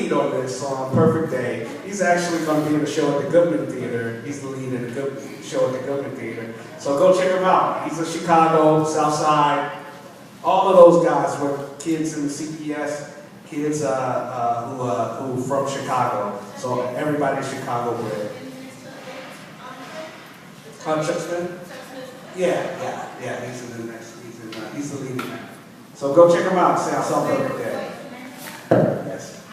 lead on this on Perfect Day. He's actually going to be in the show at the Goodman Theater. He's the lead in the show at the Goodman Theater. So go check him out. He's a Chicago, South Side. All of those guys were kids in the CPS, kids who from Chicago. So everybody's Chicago bred. Chuck Smith? Yeah. He's in the next. He's the lead in that. So go check him out. Say I saw Perfect Day. Yes.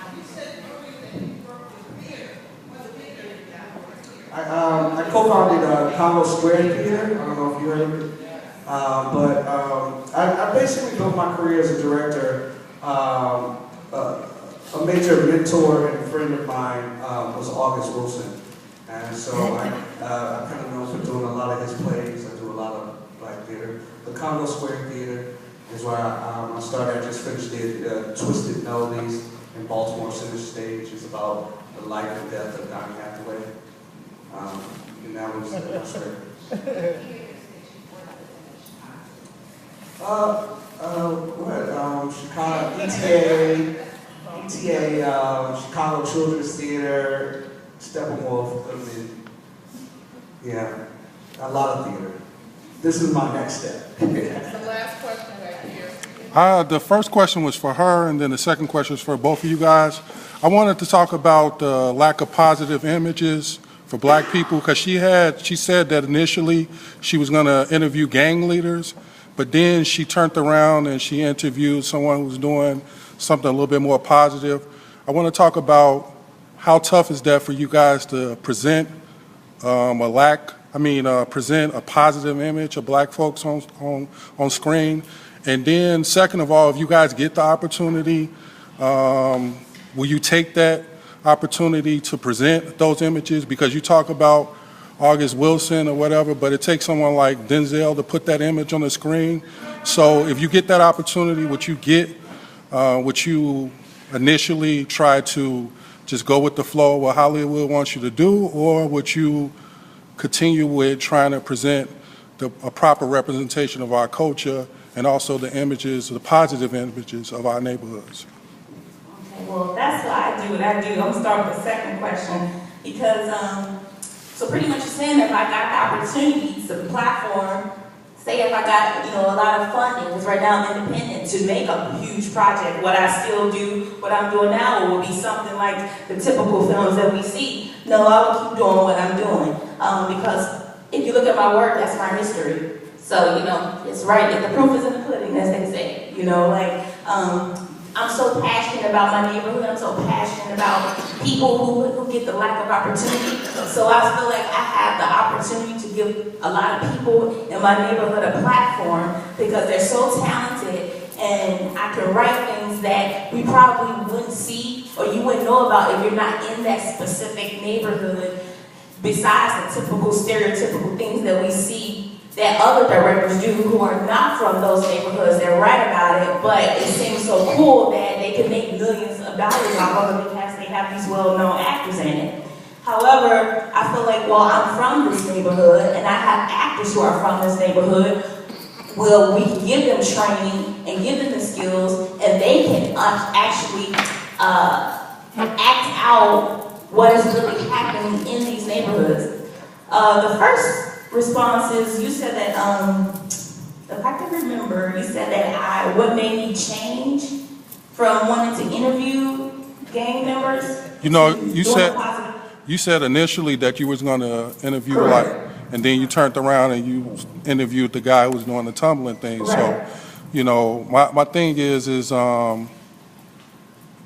I co-founded Congo Square Theater. I don't know if you heard of it. I basically built my career as a director. A major mentor and friend of mine was August Wilson. And so I kind of know for doing a lot of his plays. I do a lot of black theater. The Congo Square Theater is where I started. I just finished the Twisted Melodies in Baltimore Center Stage. It's about the life and death of Donny Hathaway. And that was great. Chicago, ETA, Chicago Children's Theater, Steppenwolf, yeah, a lot of theater. This is my next step. The last question right here. The first question was for her, and then the second question was for both of you guys. I wanted to talk about the lack of positive images for black people, because she said that initially she was going to interview gang leaders, but then she turned around and she interviewed someone who was doing something a little bit more positive. I want to talk about how tough is that for you guys to present present a positive image of black folks on screen. And then second of all, if you guys get the opportunity, will you take that opportunity to present those images? Because you talk about August Wilson or whatever, but it takes someone like Denzel to put that image on the screen. So if you get that opportunity, would you initially try to just go with the flow of what Hollywood wants you to do, or would you continue with trying to present a proper representation of our culture and also the positive images of our neighborhoods? Okay, well, that's why I do what I do. I'm going to start with the second question because, so pretty much you're saying if I got the opportunities, the platform, say if I got, a lot of funding, because right now I'm independent, to make a huge project, what I still do, what I'm doing now will be something like the typical films that we see. No, I will keep doing what I'm doing. Because if you look at my work, that's my history. So, it's right, the proof is in the pudding, as they say. I'm so passionate about my neighborhood. I'm so passionate about people who get the lack of opportunity. So I feel like I have the opportunity to give a lot of people in my neighborhood a platform because they're so talented, and I can write things that we probably wouldn't see or you wouldn't know about if you're not in that specific neighborhood, besides the typical stereotypical things that we see that other directors do who are not from those neighborhoods. They write about it, but it seems so cool that they can make millions of dollars off of it because they have these well-known actors in it. However, I feel like, well, I'm from this neighborhood and I have actors who are from this neighborhood. Well, we can give them training and give them the skills, and they can actually act out what is really happening in these neighborhoods. The first response is, you said that, if I can remember, you said that what made me change from wanting to interview gang members. You said initially that you was going to interview Correct. and then you turned around and you interviewed the guy who was doing the tumbling thing. Right. So, my thing is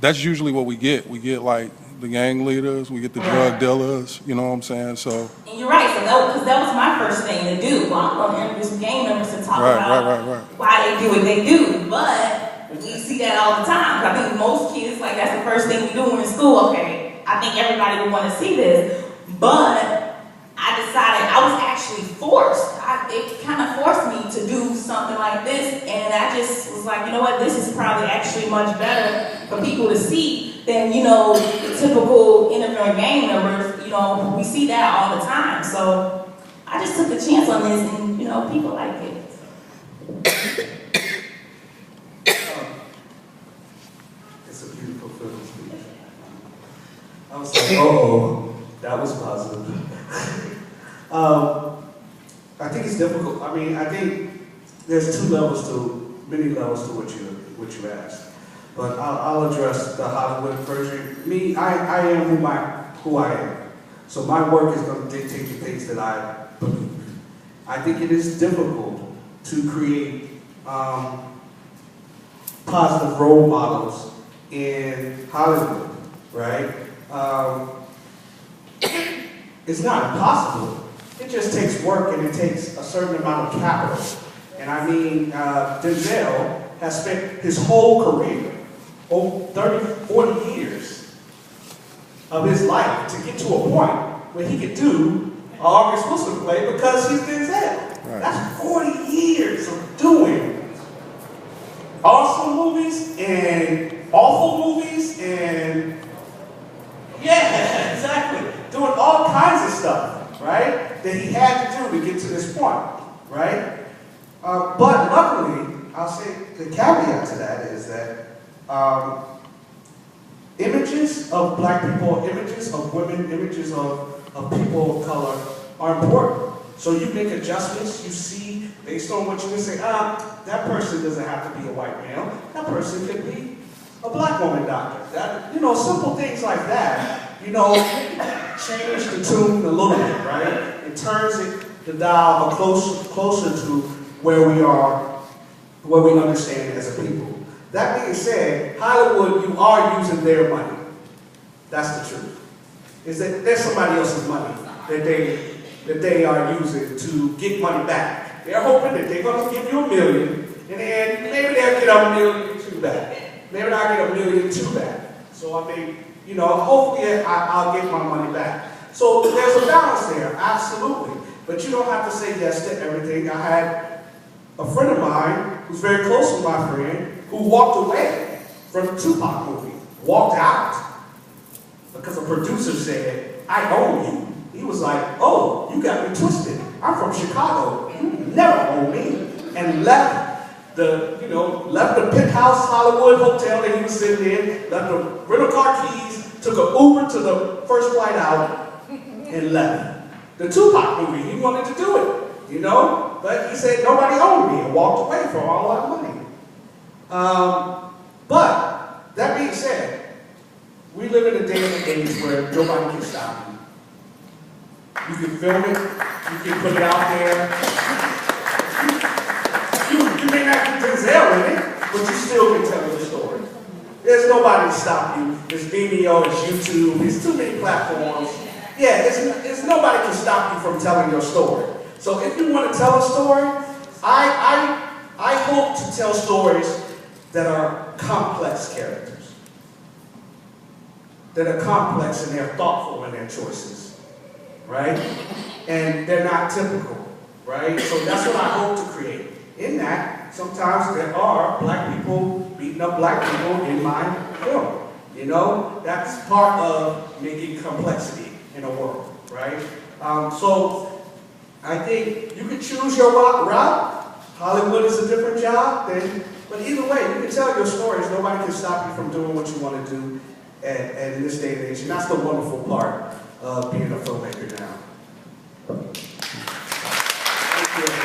that's usually what we get. We get like the gang leaders, we get the drug dealers, you know what I'm saying? So. And you're right, because that was my first thing to do. Well, I'm going to interview some gang members to talk about why they do what they do. But we see that all the time. I think most kids, that's the first thing we do when we're in school. Okay, I think everybody would want to see this. But I decided I was actually forced. It kind of forced me to do something like this. And I just was like, you know what, this is probably actually much better for people to see than, the typical interviewing gang members. We see that all the time. So I just took a chance on this, and, people like it. It's a beautiful film. I was like, oh, that was positive. I think it's difficult. I mean, I think there's many levels to what you asked. But I'll address the Hollywood version. Me, I am who I am. So my work is going to dictate the things that I believe. I think it is difficult to create positive role models in Hollywood, right? It's not impossible. It just takes work and it takes a certain amount of capital. And I mean, Denzel has spent his whole career, 30, 40 years of his life to get to a point where he could do an August Wilson play because he's Denzel. Right. That's 40 years of doing awesome movies and awful movies and yeah, exactly. Doing all kinds of stuff, right? That he had to do to get to this point, right? But luckily, I'll say the caveat to that is that images of black people, images of women, images of people of color are important. So you make adjustments, you see, based on what you can say, that person doesn't have to be a white male, that person could be a black woman doctor. That, simple things like that, change the tune a little bit, right? It turns the dial closer to where we are, where we understand it as a people. That being said, Hollywood, you are using their money. That's the truth. Is that there's somebody else's money that they are using to get money back. They're hoping that they're going to give you $1 million, and then maybe they'll get $1 million too back. Maybe I'll get $1 million too back. So I mean, hopefully I'll get my money back. So there's a balance there, absolutely. But you don't have to say yes to everything. I had a friend of mine who's very close to my friend who walked away from the Tupac movie, walked out because a producer said, "I own you." He was like, "Oh, you got me twisted. I'm from Chicago. You never own me," and left the penthouse Hollywood hotel that he was sitting in, left the rental car keys, took an Uber to the first flight out, and left. The Tupac movie, he wanted to do it, but he said nobody owned me and walked away for all that money. But that being said, we live in a day and age where nobody can stop you. You can film it, you can put it out there. You may not get Denzel in it, but you still can tell the story. There's nobody to stop you. There's Vimeo, there's YouTube, there's too many platforms. Yeah, it's nobody can stop you from telling your story. So if you want to tell a story, I hope to tell stories that are complex characters, that are complex and they're thoughtful in their choices, right? And they're not typical, right? So that's what I hope to create. In that, sometimes there are black people beating up black people in my film. That's part of making complexity in a world, right? So I think you can choose your route. Hollywood is a different job, but either way, you can tell your stories. Nobody can stop you from doing what you want to do and in this day and age. And that's the wonderful part of being a filmmaker now. Thank you.